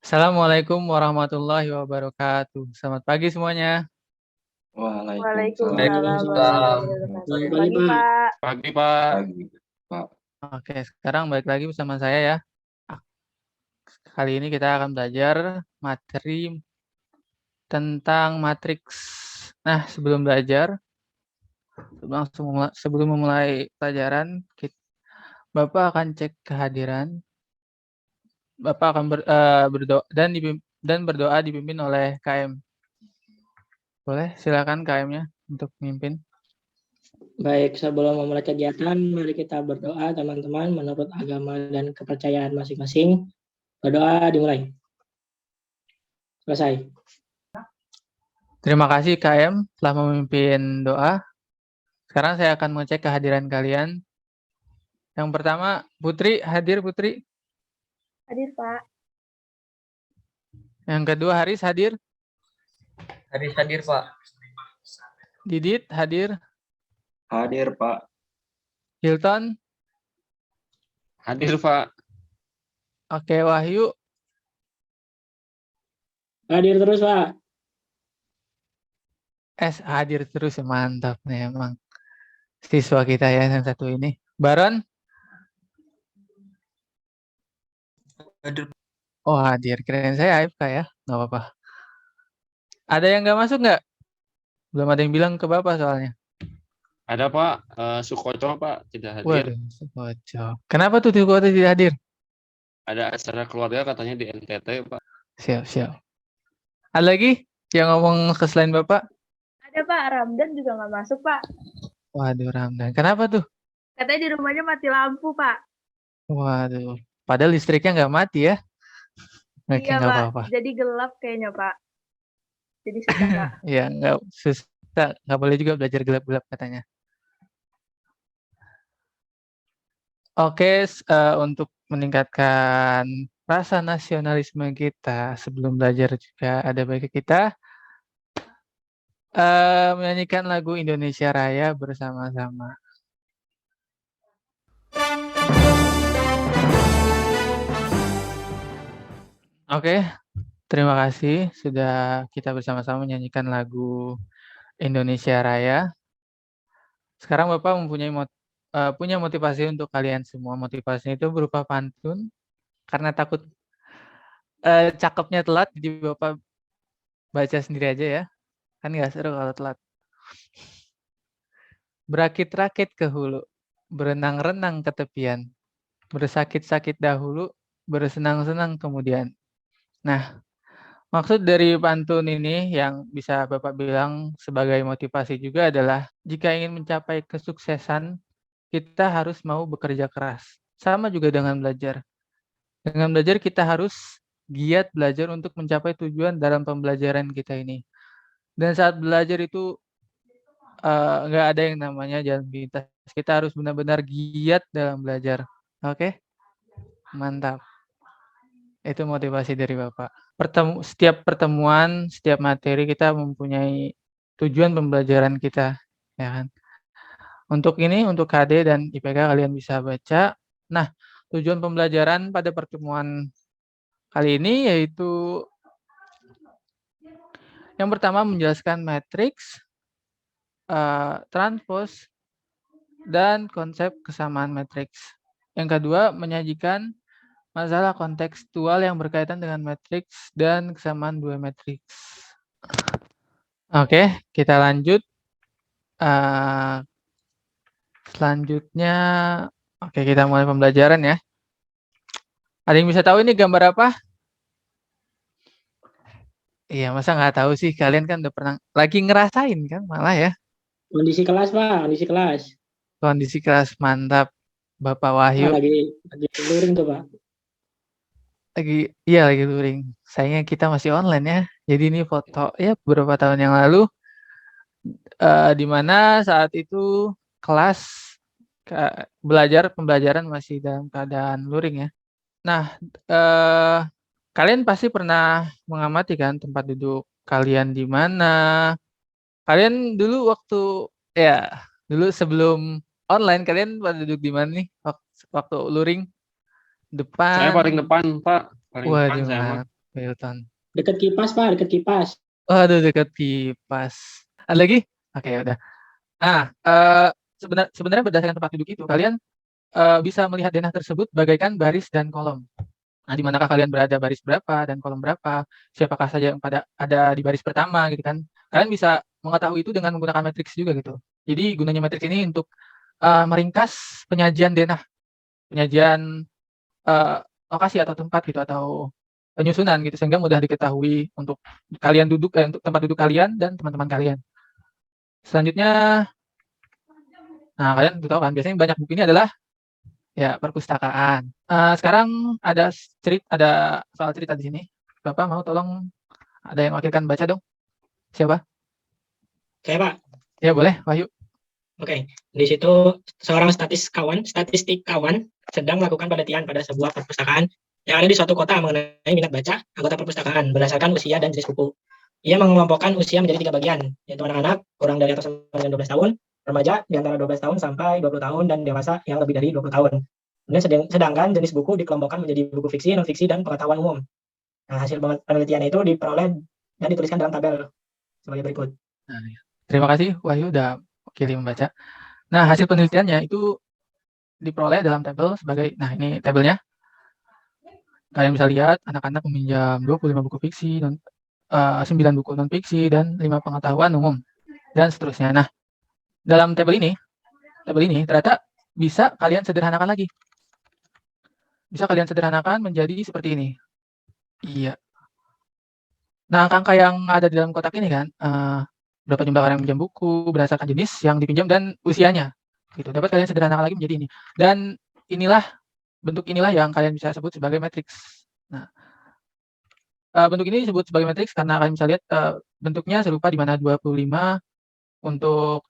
Assalamualaikum warahmatullahi wabarakatuh. Selamat pagi semuanya. Waalaikumsalam Waalaikumsalam warahmatullahi warahmatullahi Waalaikumsalam. wabarakatuh. wabarakatuh. Pagi, Pak. Pagi, Pak. Pagi, Pak. Oke, sekarang balik lagi bersama saya ya. Kali ini kita akan belajar materi tentang matriks. Nah, sebelum memulai pelajaran, Bapak akan cek kehadiran. Bapak akan berdoa dan berdoa dipimpin oleh KM. Boleh, silakan KM-nya untuk memimpin. Baik, sebelum memulai kegiatan, mari kita berdoa teman-teman menurut agama dan kepercayaan masing-masing. Berdoa dimulai. Selesai. Terima kasih KM telah memimpin doa. Sekarang saya akan mengecek kehadiran kalian. Yang pertama, Putri, hadir Putri. Hadir, Pak. Yang kedua, Haris, hadir. Hadir, Pak. Didit, hadir. Hadir, Pak. Hilton. Hadir, Pak. Oke, Wahyu. Hadir terus, Pak. Hadir terus ya, mantap nih emang. Siswa kita ya yang satu ini. Baron. Hadir. Oh, hadir. Kirain saya AFK ya. Nggak apa-apa. Ada yang nggak masuk nggak? Belum ada yang bilang ke Bapak soalnya. Ada, Pak. Sukoco, Pak. Tidak hadir. Waduh, Sukoco. Kenapa tuh Sukoco tidak hadir? Ada acara keluarga katanya di NTT, Pak. Siap. Ada lagi yang ngomong ke selain Bapak? Ada, Pak. Ramdan juga nggak masuk, Pak. Waduh, Ramdan. Kenapa tuh? Katanya di rumahnya mati lampu, Pak. Waduh. Padahal listriknya nggak mati ya. Oke, Iya, nggak Pak. apa-apa. Jadi gelap kayaknya, Pak. Jadi susah, Pak. Ya, nggak boleh juga belajar gelap-gelap katanya. Oke, untuk meningkatkan rasa nasionalisme kita sebelum belajar juga ada baiknya kita menyanyikan lagu Indonesia Raya bersama-sama. Oke, terima kasih sudah kita bersama-sama menyanyikan lagu Indonesia Raya. Sekarang Bapak punya motivasi untuk kalian semua. Motivasinya itu berupa pantun. Karena takut cakepnya telat, jadi Bapak baca sendiri aja ya. Kan nggak seru kalau telat. Berakit-rakit ke hulu, berenang-renang ke tepian, bersakit-sakit dahulu, bersenang-senang kemudian. Nah, maksud dari pantun ini yang bisa Bapak bilang sebagai motivasi juga adalah jika ingin mencapai kesuksesan, kita harus mau bekerja keras. Sama juga dengan belajar. Dengan belajar kita harus giat belajar untuk mencapai tujuan dalam pembelajaran kita ini. Dan saat belajar itu nggak ada yang namanya jalan pintas. Kita harus benar-benar giat dalam belajar. Oke? Mantap. Itu motivasi dari Bapak. Setiap pertemuan, setiap materi kita mempunyai tujuan pembelajaran kita, ya kan? Untuk KD dan IPK kalian bisa baca. Nah, tujuan pembelajaran pada pertemuan kali ini yaitu yang pertama menjelaskan matriks, transpose, dan konsep kesamaan matriks. Yang kedua, menyajikan masalah kontekstual yang berkaitan dengan matriks dan kesamaan dua matriks. Oke, kita lanjut. Selanjutnya, oke kita mulai pembelajaran ya. Ada yang bisa tahu ini gambar apa? Iya, masa nggak tahu sih? Kalian kan udah pernah lagi ngerasain kan malah ya. Kondisi kelas, Pak. Kondisi kelas. Kondisi kelas mantap. Bapak Wahyu. Lagi luring tuh, Pak. Lagi luring. Sayangnya kita masih online ya. Jadi ini foto ya beberapa tahun yang lalu. Di mana saat itu kelas pembelajaran masih dalam keadaan luring ya. Nah, kalian pasti pernah mengamati kan tempat duduk kalian di mana. Kalian dulu dulu sebelum online kalian pada duduk di mana nih waktu luring? Depan. Saya paling depan, Pak. Paling depan Waduh, saya mah. Wilton. Dekat kipas, Pak, dekat kipas. Waduh, dekat kipas. Ada lagi? Oke, udah. Nah, sebenarnya berdasarkan tempat duduk itu, kalian bisa melihat denah tersebut bagaikan baris dan kolom. Nah, di manakah kalian berada baris berapa dan kolom berapa? Siapakah saja yang ada di baris pertama gitu kan? Kalian bisa mengetahui itu dengan menggunakan matriks juga gitu. Jadi gunanya matriks ini untuk meringkas penyajian denah, penyajian lokasi atau tempat gitu atau penyusunan gitu sehingga mudah diketahui untuk kalian duduk untuk tempat duduk kalian dan teman-teman kalian. Selanjutnya, nah kalian tahu kan biasanya banyak buku ini adalah ya perpustakaan. Sekarang ada soal cerita di sini. Bapak mau tolong ada yang wakilkan baca dong? Siapa? Saya, Pak. Ya boleh, Wahyu. Oke, di situ seorang statistikawan sedang melakukan penelitian pada sebuah perpustakaan yang ada di suatu kota mengenai minat baca anggota perpustakaan berdasarkan usia dan jenis buku. Ia mengelompokkan usia menjadi 3 bagian, yaitu anak-anak, kurang dari atau sama dengan 12 tahun, remaja di antara 12 tahun sampai 20 tahun, dan dewasa yang lebih dari 20 tahun. Kemudian sedangkan jenis buku dikelompokkan menjadi buku fiksi, non-fiksi, dan pengetahuan umum. Nah, hasil penelitian itu diperoleh dan dituliskan dalam tabel sebagai berikut. Nah, terima kasih Wahyu udah wakili membaca. Nah, hasil penelitiannya itu diperoleh dalam tabel sebagai, nah ini tabelnya. Kalian bisa lihat anak-anak meminjam 25 buku fiksi, 9 buku non fiksi, dan 5 pengetahuan umum, dan seterusnya. Nah, dalam tabel ini ternyata bisa kalian sederhanakan lagi. Bisa kalian sederhanakan menjadi seperti ini. Iya. Nah, angka yang ada di dalam kotak ini kan, berapa jumlah orang yang pinjam buku berdasarkan jenis yang dipinjam dan usianya. Gitu. Dapat kalian sederhanakan lagi menjadi ini. Dan bentuk inilah yang kalian bisa sebut sebagai matriks. Nah, bentuk ini disebut sebagai matriks karena kalian bisa lihat bentuknya serupa di mana 25 untuk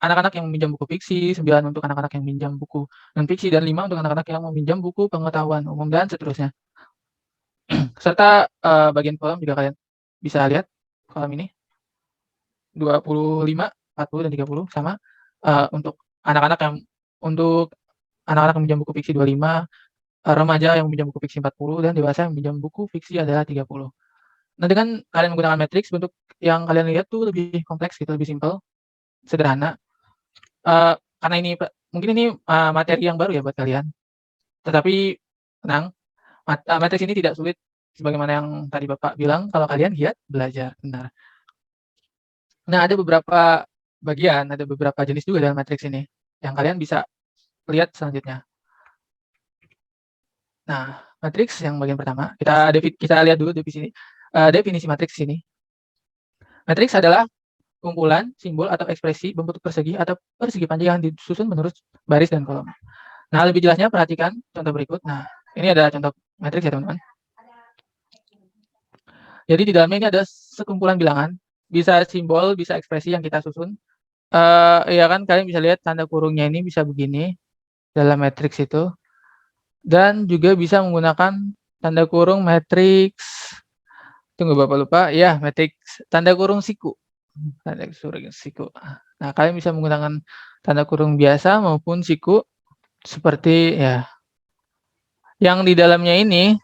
anak-anak yang meminjam buku fiksi, 9 untuk anak-anak yang meminjam buku non fiksi, dan 5 untuk anak-anak yang meminjam buku pengetahuan umum dan seterusnya. Serta bagian kolom juga kalian bisa lihat kolom ini 25, 40, dan 30 sama untuk anak-anak yang meminjam buku fiksi 25, remaja yang meminjam buku fiksi 40, dan dewasa yang meminjam buku fiksi adalah 30. Nah, dengan kalian menggunakan matriks, bentuk yang kalian lihat tuh lebih kompleks gitu, lebih simpel, sederhana. Karena ini mungkin ini materi yang baru ya buat kalian. Tetapi tenang, matriks ini tidak sulit sebagaimana yang tadi Bapak bilang kalau kalian giat belajar. Benar. Nah, ada beberapa bagian, ada beberapa jenis juga dalam matriks ini yang kalian bisa lihat selanjutnya. Nah, matriks yang bagian pertama, kita lihat dulu definisi matriks ini. Matriks adalah kumpulan simbol atau ekspresi berbentuk persegi atau persegi panjang yang disusun menurut baris dan kolom. Nah, lebih jelasnya perhatikan contoh berikut. Nah, ini ada contoh matriks ya, teman-teman. Jadi di dalamnya ini ada sekumpulan bilangan, bisa simbol, bisa ekspresi yang kita susun. Ya kan, kalian bisa lihat tanda kurungnya ini bisa begini dalam matriks itu. Dan juga bisa menggunakan tanda kurung matriks. Tunggu Bapak lupa, ya matriks tanda kurung siku. Tanda kurung siku. Nah, kalian bisa menggunakan tanda kurung biasa maupun siku seperti ya. Yang di dalamnya ini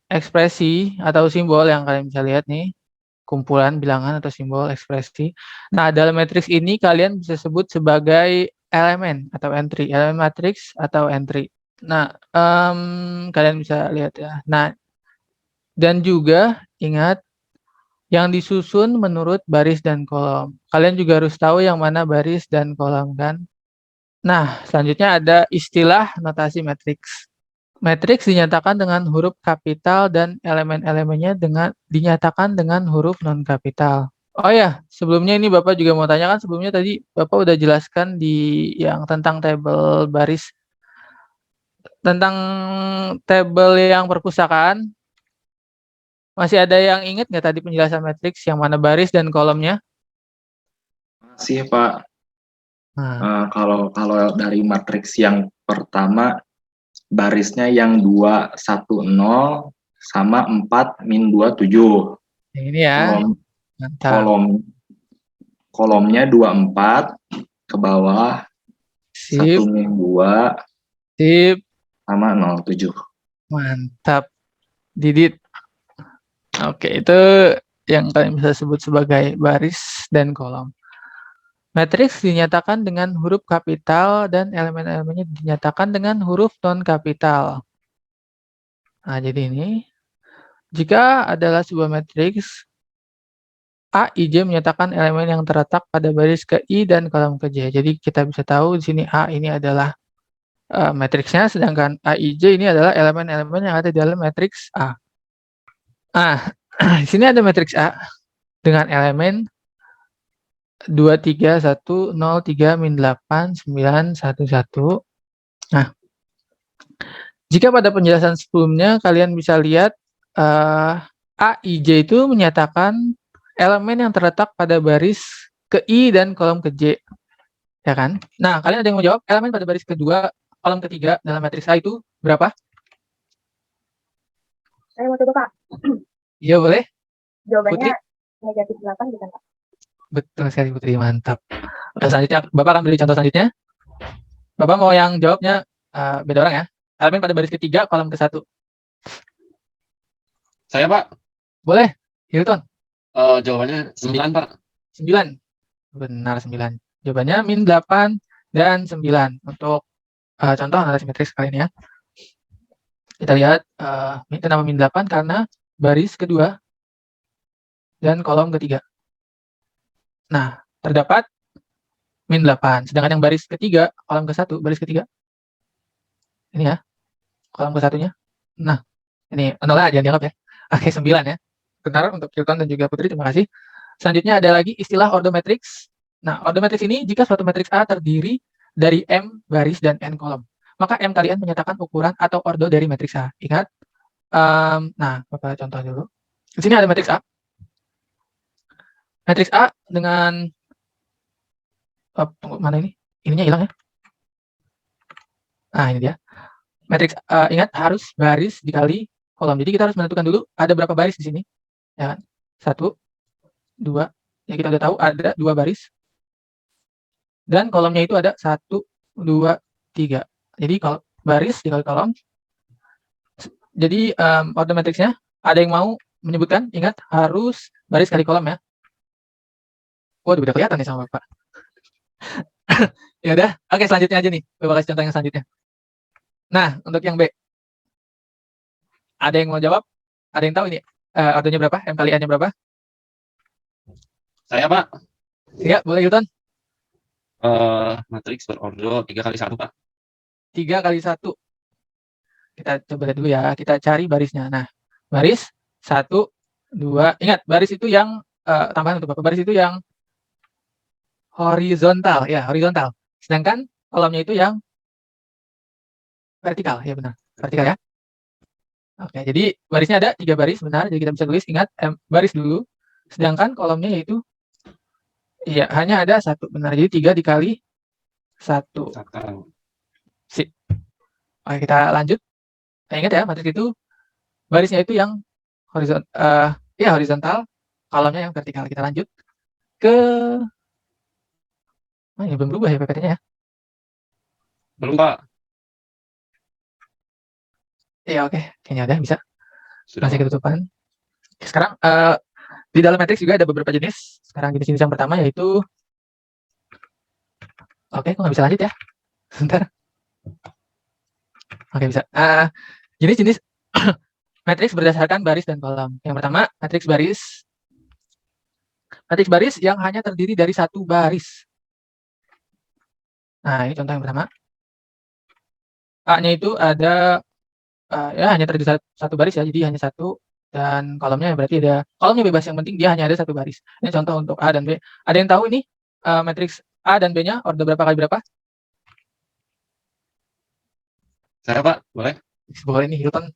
ekspresi atau simbol yang kalian bisa lihat nih, kumpulan bilangan atau simbol ekspresi. Nah, dalam matriks ini kalian bisa sebut sebagai elemen atau entry, elemen matriks atau entry. Nah, kalian bisa lihat ya. Nah, dan juga ingat yang disusun menurut baris dan kolom. Kalian juga harus tahu yang mana baris dan kolom kan. Nah, selanjutnya ada istilah notasi matriks. Matriks dinyatakan dengan huruf kapital dan elemen-elemennya dinyatakan dengan huruf non-kapital. Oh ya, sebelumnya ini Bapak juga mau tanyakan, sebelumnya tadi Bapak udah jelaskan di yang tentang tabel baris, tentang tabel yang perpustakaan. Masih ada yang ingat nggak tadi penjelasan matriks yang mana baris dan kolomnya? Masih Pak. Nah, Kalau dari matriks yang pertama, barisnya yang 2, 1, 0 sama 4, min 2, 7. ini ya. Mantap. Kolomnya 24 ke bawah, Sip. 1 min 2 Sip. sama 07. Mantap. Didit. Oke, itu yang kalian bisa sebut sebagai baris dan kolom. Matriks dinyatakan dengan huruf kapital dan elemen-elemennya dinyatakan dengan huruf non-kapital. Nah, jadi ini, jika adalah sebuah matriks, A, I, J menyatakan elemen yang terletak pada baris ke I dan kolom ke J. Jadi kita bisa tahu di sini A ini adalah matriksnya, sedangkan A, I, J ini adalah elemen-elemen yang ada di dalam matriks A. Nah, di sini ada matriks A dengan elemen 2, 3, 1, 0, 3, min 8, 9, 1, 1. Nah, jika pada penjelasan sebelumnya kalian bisa lihat A, I, J itu menyatakan elemen yang terletak pada baris ke I dan kolom ke J. Ya kan? Nah, kalian ada yang mau jawab elemen pada baris kedua, kolom ketiga dalam matriks A itu berapa? Saya mau coba, Kak. Iya, boleh. Jawabannya Putri? negatif 8 bukan, Kak? Betul sekali, Putri. Mantap. Oke, selanjutnya, Bapak akan beri contoh selanjutnya. Bapak mau yang jawabnya beda orang ya. Elemen pada baris ketiga, kolom ke satu. Saya, Pak. Boleh, Hilton. Jawabannya 9, Pak. 9. Benar, 9. Jawabannya min 8 dan 9. Untuk contoh analisis matriks kali ini ya. Kita lihat kenapa min 8 karena baris kedua dan kolom ketiga. Nah, terdapat min 8. Sedangkan yang baris ketiga, kolom ke 1, baris ketiga. Ini ya, kolom ke satunya. Nah, ini 0 aja dianggap ya. Oke, 9 ya. Benar untuk Hilton dan juga Putri, terima kasih. Selanjutnya ada lagi istilah ordo matriks. Nah, ordo matriks ini jika suatu matriks A terdiri dari M baris dan N kolom, maka M kalian menyatakan ukuran atau ordo dari matriks A. Ingat. Nah, Bapak contoh dulu. Di sini ada matriks A. Matriks A dengan tunggu, mana ini? Ininya hilang ya. Nah, ini dia. Matriks ingat harus baris dikali kolom. Jadi kita harus menentukan dulu ada berapa baris di sini. Ya kan? 1, 2. Ya kita udah tahu ada 2 baris. Dan kolomnya itu ada 1, 2, 3. Jadi kalau baris dikali kolom. Jadi ordo matriksnya ada yang mau menyebutkan? Ingat harus baris kali kolom ya. Waduh, udah kelihatan nih sama Bapak. Ya udah, oke selanjutnya aja nih. Bapak kasih contoh yang selanjutnya. Nah, untuk yang B. Ada yang mau jawab? Ada yang tahu ini ordonya berapa? M kali N-nya berapa? Saya, Pak. Iya, boleh Hilton. Matriks berordo 3 kali 1, Pak. 3 kali 1. Kita coba lihat dulu ya. Kita cari barisnya. Nah, baris 1, 2. Ingat, baris itu yang tambahan untuk Bapak. Baris itu yang horizontal. Ya, horizontal. Sedangkan kolomnya itu yang vertikal. Ya, benar. Vertikal ya. Oke, jadi barisnya ada 3 baris. Benar. Jadi kita bisa tulis, ingat, baris dulu. Sedangkan kolomnya yaitu iya, hanya ada 1. Benar. Jadi 3 dikali 1. Sip. Oke, kita lanjut. Nah, ingat ya, matriks itu barisnya itu yang horizontal, kolomnya yang vertikal. Kita lanjut ke ini belum berubah ya PPT-nya ya. Belum, Pak. Iya, oke. Kayaknya udah bisa. Sudah, Masih Pak. ketutupan. Sekarang di dalam matriks juga ada beberapa jenis. Sekarang jenis-jenis yang pertama yaitu oke, kok nggak bisa lanjut ya? Sebentar. Oke, bisa. Jenis-jenis matriks berdasarkan baris dan kolom. Yang pertama, matriks baris. Matriks baris yang hanya terdiri dari 1 baris. Nah, ini contoh yang pertama. A-nya itu ada ya hanya terdiri 1 baris ya, jadi hanya 1 dan kolomnya berarti ada kolomnya bebas, yang penting dia hanya ada 1 baris. Ini contoh untuk A dan B. Ada yang tahu ini matriks A dan B-nya ordo berapa kali berapa? Saya, Pak. Boleh? Boleh nih Hilton.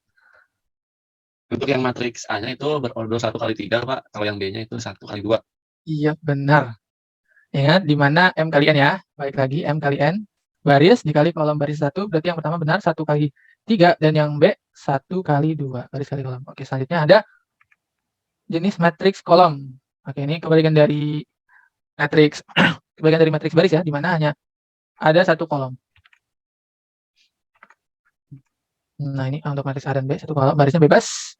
Untuk yang matriks A-nya itu berordo 1 kali 3, Pak. Kalau yang B-nya itu 1 kali 2. Iya, benar. Ingat di mana M kali N ya. Balik lagi M kali N. Baris dikali kolom baris 1, berarti yang pertama benar 1 kali 3 dan yang B 1 kali 2 baris kali kolom. Oke, selanjutnya ada jenis matriks kolom. Oke, ini kebalikan dari matriks kebalikan dari matriks baris ya, di mana hanya ada 1 kolom. Nah, ini untuk matriks A dan B 1 kolom, barisnya bebas.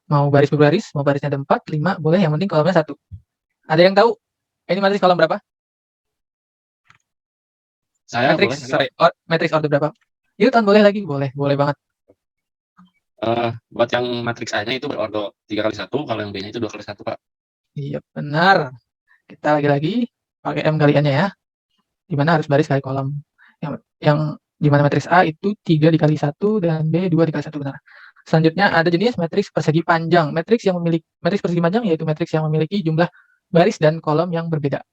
Mau baris berbaris, mau barisnya ada 4, 5, boleh, yang penting kolomnya 1. Ada yang tahu ini matriks kolom berapa? Saya boleh Matriks, lagi, sorry, matriks order berapa? Hilton boleh lagi, boleh banget. buat yang matriks A-nya itu berordo 3 kali 1, kalau yang B-nya itu 2 kali 1, Pak. Iya, benar. Kita lagi-lagi pakai M kali N-nya ya. Di mana harus baris kali kolom. Yang di mana matriks A itu 3 dikali 1 dan B 2 dikali 1, benar. Selanjutnya ada jenis matriks persegi panjang. Matriks persegi panjang yaitu matriks yang memiliki jumlah baris dan kolom yang berbeda.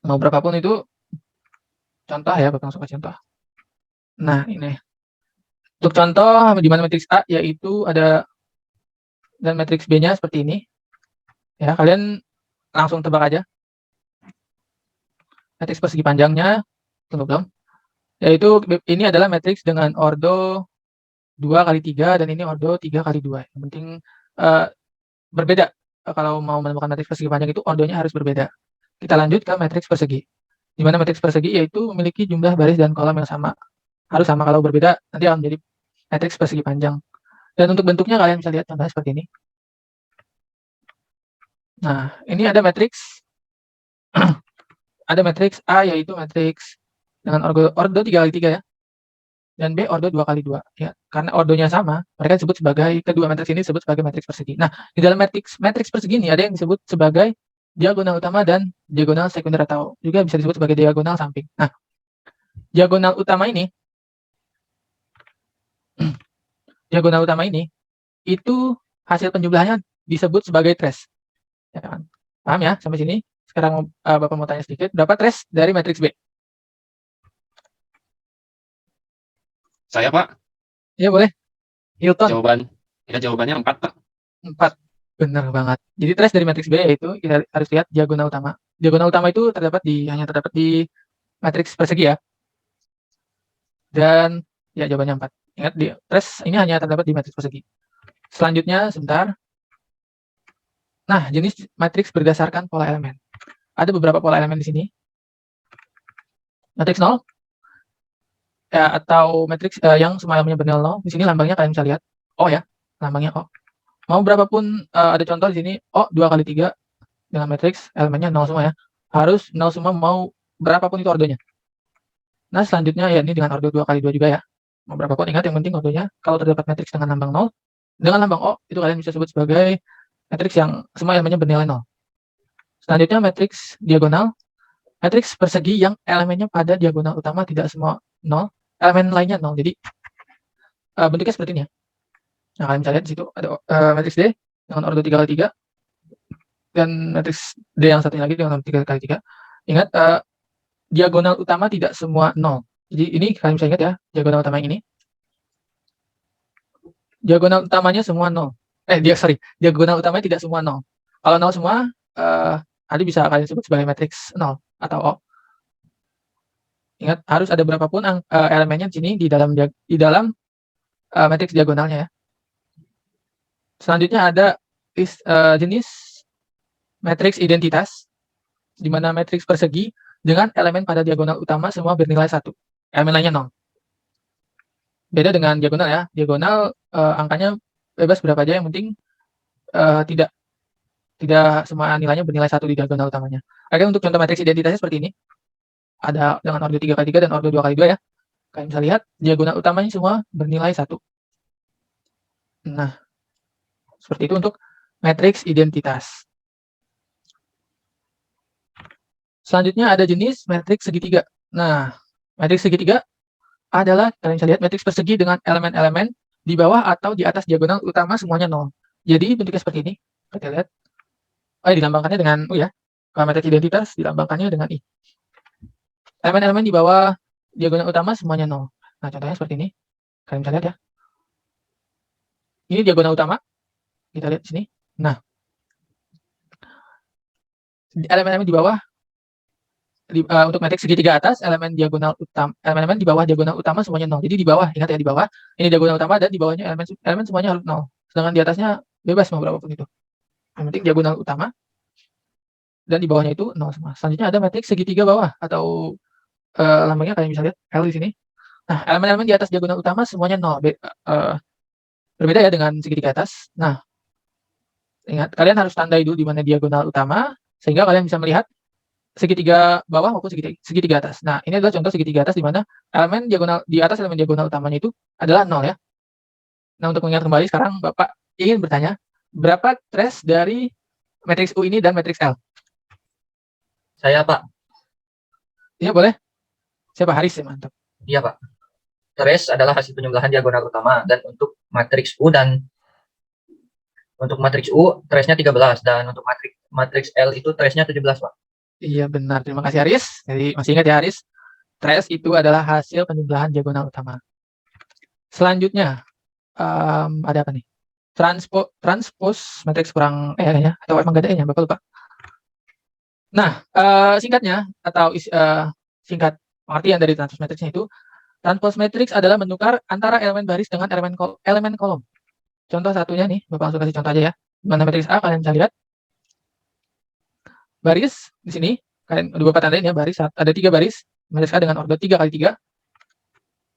Mau berapapun itu, contoh ya, Bapak langsung kasih contoh. Nah, ini. Untuk contoh di mana matriks A yaitu ada dan matriks B-nya seperti ini. Ya, kalian langsung tebak aja. Matriks persegi panjangnya, tunggu belum? Yaitu ini adalah matriks dengan ordo 2 kali 3 dan ini ordo 3 kali 2. Yang penting berbeda. Kalau mau menemukan matriks persegi panjang itu ordonya harus berbeda. Kita lanjut ke matriks persegi. Di mana matriks persegi yaitu memiliki jumlah baris dan kolom yang sama. Harus sama, kalau berbeda nanti akan menjadi matriks persegi panjang. Dan untuk bentuknya kalian bisa lihat contohnya seperti ini. Nah, ini ada matriks ada matriks A yaitu matriks dengan ordo 3 kali 3 ya. Dan B ordo 2 kali 2 ya. Karena ordonya sama, mereka disebut sebagai kedua matriks ini disebut sebagai matriks persegi. Nah, di dalam matriks persegi ini ada yang disebut sebagai diagonal utama dan diagonal sekunder atau juga bisa disebut sebagai diagonal samping. Nah, diagonal utama ini itu hasil penjumlahannya disebut sebagai trace. Ya kan? Paham ya sampai sini? Sekarang Bapak mau tanya sedikit, berapa trace dari matriks B? Saya, Pak, Ya boleh. Hilton. jawabannya 4, Pak. 4. Benar banget. Jadi trace dari matriks B yaitu kita harus lihat diagonal utama. Diagonal utama itu hanya terdapat di matriks persegi ya. Dan ya jawabannya 4. Ingat di trace ini hanya terdapat di matriks persegi. Selanjutnya sebentar. Nah, jenis matriks berdasarkan pola elemen. Ada beberapa pola elemen di sini. Matriks 0 ya, atau matriks yang semua elemennya bernilai 0. Di sini lambangnya kalian bisa lihat O ya, lambangnya O. Mau berapapun ada contoh di sini O 2 kali 3 dengan matriks elemennya 0 semua ya. Harus 0 semua mau berapapun itu ordonya. Nah, selanjutnya ya ini dengan ordo 2 kali 2 juga ya. Mau berapapun ingat yang penting ordonya kalau terdapat matriks dengan lambang 0 dengan lambang O itu kalian bisa sebut sebagai matriks yang semua elemennya bernilai 0. Selanjutnya matriks diagonal. Matriks persegi yang elemennya pada diagonal utama tidak semua 0, elemen lainnya 0. Jadi bentuknya seperti ini ya. Nah, kalian bisa lihat di situ ada matriks D dengan ordo 3 kali 3 dan matriks D yang satunya lagi dengan ordo 3 kali 3. Ingat diagonal utama tidak semua 0. Jadi ini kalian bisa ingat ya, diagonal utama yang ini. Diagonal utamanya semua 0. Diagonal utamanya tidak semua 0. Kalau 0 semua, nanti bisa kalian sebut sebagai matriks 0 atau O. Ingat harus ada berapapun elemennya di sini di dalam matriks diagonalnya ya. Selanjutnya ada jenis matriks identitas, di mana matriks persegi dengan elemen pada diagonal utama semua bernilai 1. Elemen lainnya 0. Beda dengan diagonal ya. Diagonal angkanya bebas berapa aja, yang penting tidak semua nilainya bernilai 1 di diagonal utamanya. Oke, untuk contoh matriks identitasnya seperti ini. Ada dengan ordo 3 kali 3 dan ordo 2 kali 2 ya. Kalian bisa lihat diagonal utamanya semua bernilai 1. Nah, seperti itu untuk matriks identitas. Selanjutnya ada jenis matriks segitiga. Nah, matriks segitiga adalah kalian bisa lihat matriks persegi dengan elemen-elemen di bawah atau di atas diagonal utama semuanya 0. Jadi bentuknya seperti ini. Kita lihat. Dilambangkannya dengan U ya. Kalau matriks identitas dilambangkannya dengan I. Elemen-elemen di bawah diagonal utama semuanya 0. Nah, contohnya seperti ini. Kalian bisa lihat ya. Ini diagonal utama. Kita lihat di sini. Nah, elemen-elemen di bawah untuk matriks segitiga atas, elemen di bawah diagonal utama semuanya 0. Jadi di bawah, ingat ya, di bawah ini diagonal utama dan di bawahnya elemen semuanya harus 0. Sedangkan di atasnya bebas mau berapapun itu. Yang penting diagonal utama dan di bawahnya itu 0 semua. Selanjutnya ada matriks segitiga bawah atau lambangnya kalian bisa lihat L di sini. Nah, elemen-elemen di atas diagonal utama semuanya 0. Berbeda ya dengan segitiga atas. Nah, ingat kalian harus tandai dulu di mana diagonal utama sehingga kalian bisa melihat segitiga bawah maupun segitiga atas. Nah, ini adalah contoh segitiga atas di mana elemen diagonal di atas elemen diagonal utamanya itu adalah 0 ya. Nah, untuk mengingat kembali sekarang Bapak ingin bertanya, berapa trace dari matriks U ini dan matriks L? Saya, Pak. Iya, boleh. Siapa? Haris ya, mantap. Iya, Pak. Trace adalah hasil penjumlahan diagonal utama, dan untuk matriks U trace-nya 13, dan untuk matriks L itu trace-nya 17, Pak. Iya, benar. Terima kasih Haris. Jadi masih ingat ya Haris? Trace itu adalah hasil penjumlahan diagonal utama. Selanjutnya, ada apa nih? Transpose matriks kurang kayaknya, atau emang gak ada E-nya, Bapak lupa. Nah, singkatnya atau singkat pengertian dari transpose matriksnya itu, transpose matriks adalah menukar antara elemen baris dengan elemen kolom. Contoh satunya nih, Bapak langsung kasih contoh aja ya. Mana matriks A kalian bisa lihat. Baris di sini, kalian udah Bapak tandain ya, baris ada 3 baris, matriks A dengan ordo 3 kali 3.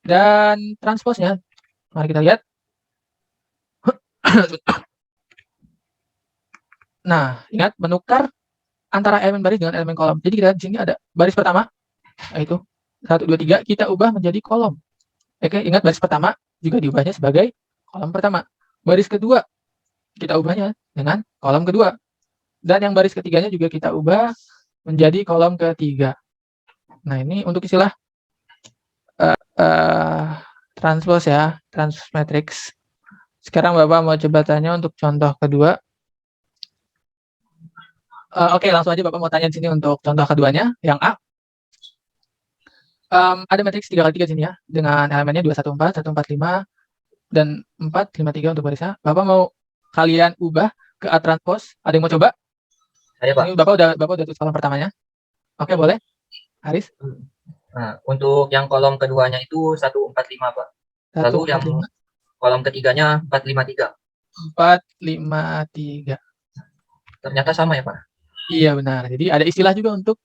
Dan transposnya, mari kita lihat. Nah, ingat menukar antara elemen baris dengan elemen kolom. Jadi kita di sini ada baris pertama, yaitu 1, 2, 3, kita ubah menjadi kolom. Oke, ingat baris pertama juga diubahnya sebagai kolom pertama. Baris kedua, kita ubahnya dengan kolom kedua. Dan yang baris ketiganya juga kita ubah menjadi kolom ketiga. Nah, ini untuk istilah transpose ya, transpose matrix. Sekarang Bapak mau coba tanya untuk contoh kedua. Oke, langsung aja Bapak mau tanya di sini untuk contoh keduanya, yang A. Ada matriks 3 kali 3 sini ya, dengan elemennya 214, 145, dan 453 untuk baris A. Bapak mau kalian ubah ke A transpose. Ada yang mau coba? Saya, Pak. Ini Bapak udah tulis kolom pertamanya. Oke, boleh. Haris? Nah, untuk yang kolom keduanya itu 145, Pak. Lalu yang 145, kolom ketiganya 453. 453. Ternyata sama ya, Pak? Iya, benar. Jadi ada istilah juga untuk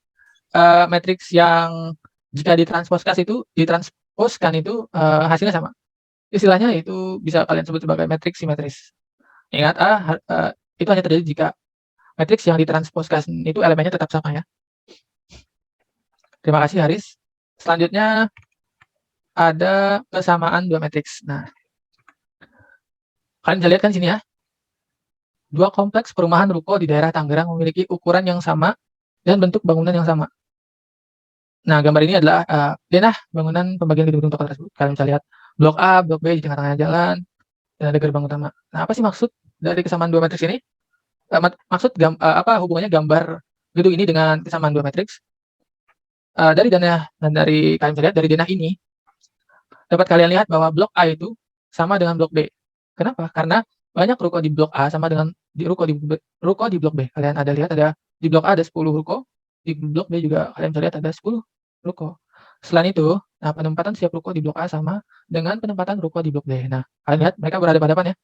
matriks yang jika ditransposkan itu hasilnya sama. Istilahnya itu bisa kalian sebut sebagai matriks simetris. Ingat itu hanya terjadi jika matriks yang ditransposkan itu elemennya tetap sama ya. Terima kasih Haris. Selanjutnya ada kesamaan dua matriks. Nah, kalian bisa lihat kan sini ya. Dua kompleks perumahan ruko di daerah Tangerang memiliki ukuran yang sama dan bentuk bangunan yang sama. Nah, gambar ini adalah denah bangunan pembagian gedung-gedung toko tersebut. Kalian bisa lihat blok A, blok B di tengah-tengah jalan, dan ada gerbang utama. Nah, apa sih maksud dari kesamaan dua matriks ini? Apa hubungannya gambar gedung ini dengan kesamaan dua matriks? Dari denah dan dari kalian bisa lihat dari denah ini dapat kalian lihat bahwa blok A itu sama dengan blok B. Kenapa? Karena banyak ruko di blok A sama dengan ruko di blok B. Kalian ada lihat ada di blok A ada 10 ruko, di blok B juga kalian bisa lihat ada 10 ruko. Selain itu, nah penempatan setiap ruko di blok A sama dengan penempatan ruko di blok B. Nah, kalian lihat mereka berhadapan-hadapan ya.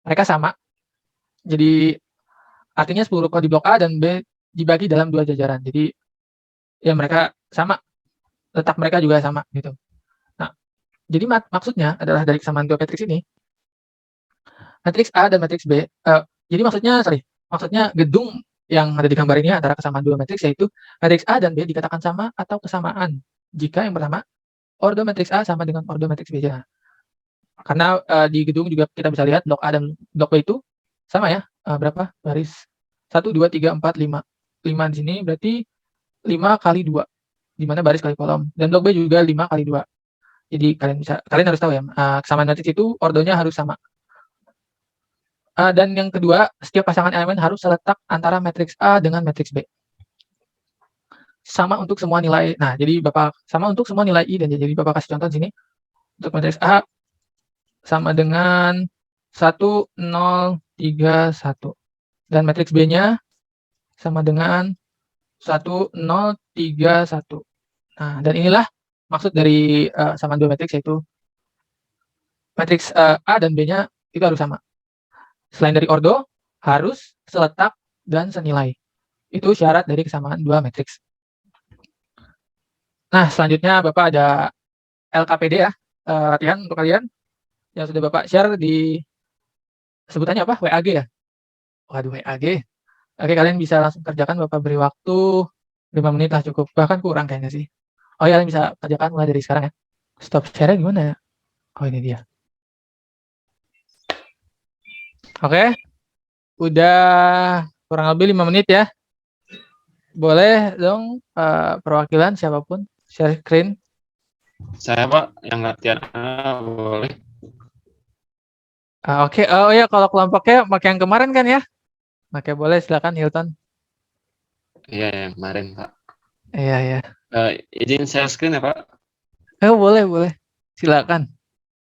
Mereka sama. Jadi artinya 10 ruko di blok A dan B dibagi dalam dua jajaran. Jadi ya mereka sama. Letak mereka juga sama gitu. Nah, jadi maksudnya adalah dari kesamaan dua matriks ini, matriks A dan matriks B. Jadi maksudnya gedung yang ada di gambar ini antara kesamaan dua matriks yaitu matriks A dan B dikatakan sama atau kesamaan jika yang pertama ordo matriks A sama dengan ordo matriks B. Ya. Karena di gedung juga kita bisa lihat blok A dan blok B itu sama ya. Berapa baris? 1, 2, 3, 4, 5. 5 di sini berarti 5 kali 2. Di mana baris kali kolom. Dan blok B juga 5 kali 2. Jadi kalian harus tahu ya, kesamaan matriks itu ordonya harus sama. Dan yang kedua, setiap pasangan elemen harus seletak antara matriks A dengan matriks B. Sama untuk semua nilai. Nah, jadi Bapak sama untuk semua nilai I dan J. Jadi Bapak kasih contoh di sini. Untuk matriks A sama dengan 1, 0, 3, 1. Dan matriks B-nya sama dengan 1, 0, 3, 1. Nah, dan inilah maksud dari samaan dua matriks yaitu matriks A dan B-nya itu harus sama. Selain dari ordo, harus seletak dan senilai. Itu syarat dari kesamaan dua matriks. Nah, selanjutnya Bapak ada LKPD ya, latihan untuk kalian yang sudah Bapak share di sebutannya apa? WAG ya? Waduh, WAG. Oke, kalian bisa langsung kerjakan, Bapak beri waktu 5 menit lah cukup. Bahkan kurang kayaknya sih. Oh ya, kalian bisa kerjakan mulai dari sekarang ya. Stop share gimana ya? Oh, ini dia. Oke. Udah kurang lebih 5 menit ya. Boleh dong perwakilan siapapun share screen. Saya Pak yang latihan A boleh. Oke. Oh ya, kalau kelompoknya pakai yang kemarin kan ya? Oke, boleh silakan Hilton. Iya yang kemarin Pak. Iya, iya. Izin share screen ya Pak. Boleh. Silakan.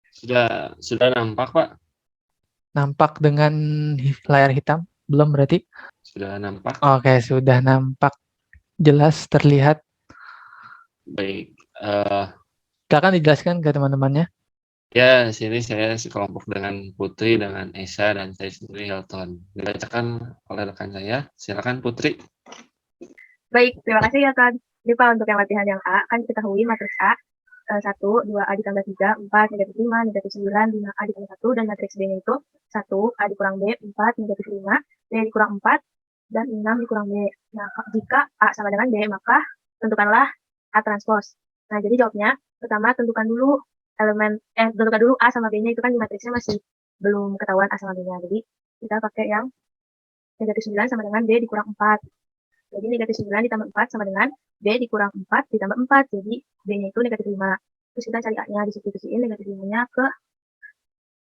Sudah nampak Pak. Nampak dengan layar hitam? Belum berarti? Sudah nampak. Oke, sudah nampak jelas terlihat. Baik. Silakan dijelaskan ke teman-temannya. Ya, sini saya sekelompok dengan Putri, dengan Esa, dan saya sendiri Hilton. Dibacakan oleh rekan saya. Silakan Putri. Baik, terima kasih ya kan. Jadi Pak, untuk yang latihan yang A, kan diketahui matriks A 1, 2A ditambah 3, 4, negatif 5, negatif 9, 5A ditambah 1, dan matriks B-nya itu 1, A dikurang B, 4, negatif 5, B dikurang 4, dan 6 dikurang B. Nah, jika A sama dengan B, maka tentukanlah A transpose. Nah, jadi jawabnya, pertama tentukan dulu A sama B-nya, itu kan di matriksnya masih belum ketahuan A sama B-nya. Jadi, kita pakai yang negatif 9 sama dengan B dikurang 4. Jadi negatif 9 ditambah 4 sama dengan B dikurang 4 ditambah 4. Jadi B-nya itu negatif 5. Terus kita cari A-nya, disubstitusiin negatif 5-nya ke,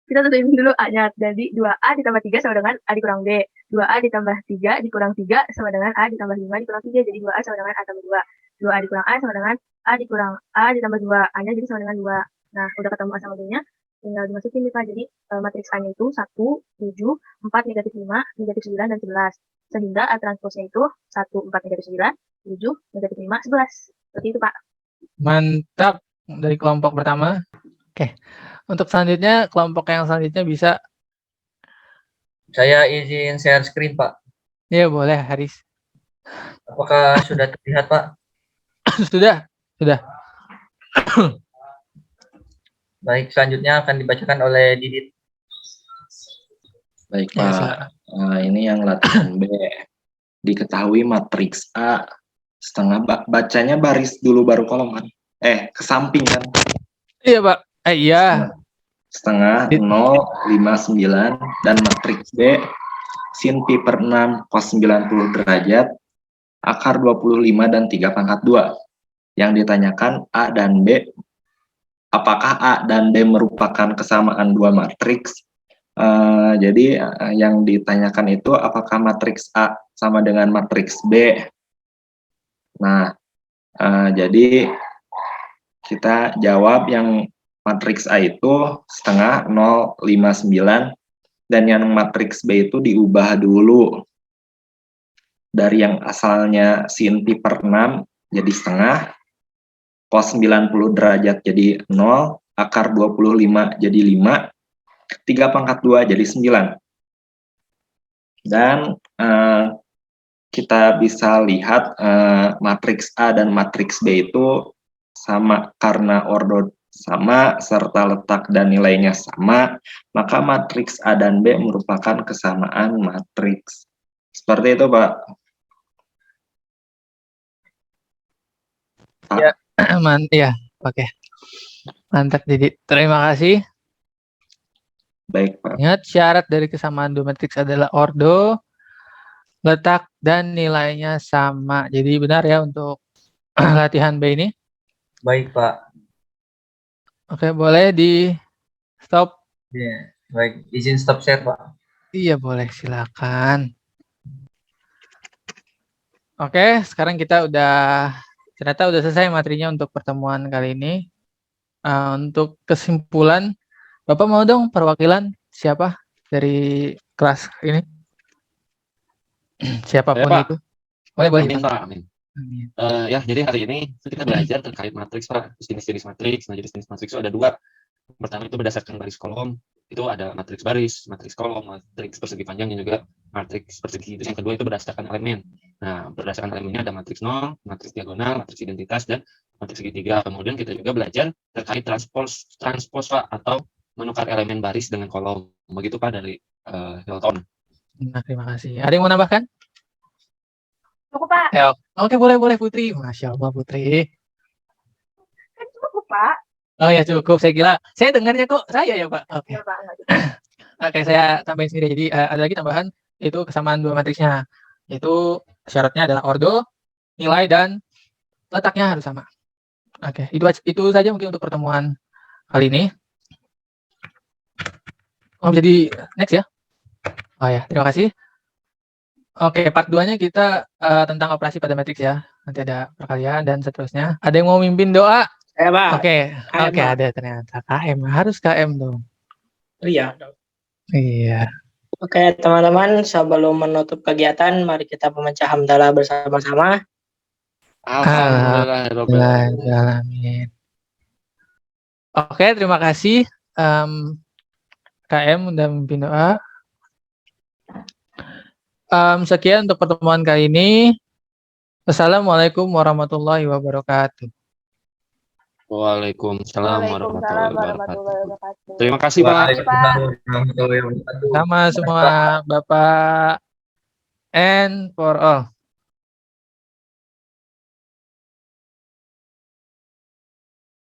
kita tentuin dulu A-nya. Jadi 2A ditambah 3 sama dengan A dikurang B. 2A ditambah 3 dikurang 3 sama dengan A ditambah 5 dikurang 3. Jadi 2A sama dengan A tambah 2. 2A dikurang A sama dengan A dikurang A ditambah 2. A-nya jadi sama dengan 2. Nah, udah ketemu A sama B-nya, tinggal dimasukin nih Pak. Jadi matriks A-nya itu 1, 7, 4, negatif 5, negatif 9, dan 11. Sehingga A transposnya itu 1, 4, negatif 9, 7, negatif 5, 11. Seperti itu Pak. Mantap dari kelompok pertama. Oke. Untuk selanjutnya, kelompok yang selanjutnya bisa. Saya izin share screen, Pak. Iya, boleh, Haris. Apakah sudah terlihat, Pak? Sudah. Baik, selanjutnya akan dibacakan oleh Didit. Baik Ya, Pak. silakan. Ini yang latihan B. Diketahui matriks A setengah bacanya baris dulu baru kolom kan? Ke samping kan? Iya, Pak. Iya. Setengah 0, 5, 9, dan matriks B sin pi per 6 cos 90 derajat akar 25 dan 3 pangkat 2. Yang ditanyakan A dan B, apakah A dan B merupakan kesamaan dua matriks? Jadi yang ditanyakan itu apakah matriks A sama dengan matriks B. Nah, jadi kita jawab yang matriks A itu setengah 0, 5, 9, dan yang matriks B itu diubah dulu. Dari yang asalnya sin pi per 6 jadi setengah, cos 90 derajat jadi 0, akar 25 jadi 5, 3 pangkat 2 jadi 9. Dan kita bisa lihat matriks A dan matriks B itu sama karena ordo sama serta letak dan nilainya sama, maka matriks A dan B merupakan kesamaan matriks. Seperti itu, Pak. Ya, ya, oke. Mantap, Didit. Terima kasih. Baik, Pak. Ingat, syarat dari kesamaan dua matriks adalah ordo, letak, dan nilainya sama. Jadi benar ya untuk latihan B ini. Baik, Pak. Oke, boleh di stop. Ya, baik. Izin stop share, Pak. Iya, boleh. Silakan. Oke, sekarang kita ternyata udah selesai materinya untuk pertemuan kali ini. Untuk kesimpulan, Bapak mau dong perwakilan siapa dari kelas ini? Siapapun Pak. itu. Boleh. Amin, Pak. Amin. Ya, jadi hari ini kita belajar terkait matriks, Pak. Jenis-jenis matriks. Nah, jenis-jenis matriks itu ada dua. Pertama itu berdasarkan baris kolom. Itu ada matriks baris, matriks kolom, matriks persegi panjang, dan juga matriks persegi. Terus yang kedua itu berdasarkan elemen. Nah, berdasarkan elemennya ada matriks nol, matriks diagonal, matriks identitas, dan matriks segitiga. Kemudian kita juga belajar terkait transpos, Pak, atau menukar elemen baris dengan kolom. Begitu, Pak, dari Hilton. Nah, terima kasih. Ada yang mau nambahkan? Cukup, Pak. Oke, boleh Putri. Masya Allah Putri. Kan cukup, Pak. Oh ya cukup, saya kira. Saya dengarnya kok saya ya Pak. Oke. Ya, Pak. Nggak cukup. Oke, saya tambahin sendiri. Jadi ada lagi tambahan itu kesamaan dua matriksnya. Itu syaratnya adalah ordo, nilai dan letaknya harus sama. Oke, itu saja mungkin untuk pertemuan kali ini. Oh, jadi next ya. Oh ya, terima kasih. Oke, part 2-nya kita tentang operasi pada matriks ya. Nanti ada perkalian dan seterusnya. Ada yang mau mimpin doa? Saya, Pak. Oke, KM, Pak. ada ternyata KM. Harus KM dong. Oh, iya. Iya. Oke, teman-teman, sebelum menutup kegiatan, mari kita membaca hamdalah bersama-sama. Alhamdulillahirobbilalamin. Oke, terima kasih KM udah memimpin doa. Sekian untuk pertemuan kali ini. Assalamualaikum warahmatullahi wabarakatuh. Waalaikumsalam Waalaikumsalam warahmatullahi wabarakatuh. wabarakatuh. Terima kasih Pak. Waalaikumsalam warahmatullahi wabarakatuh. Sama semua Bapak and for all.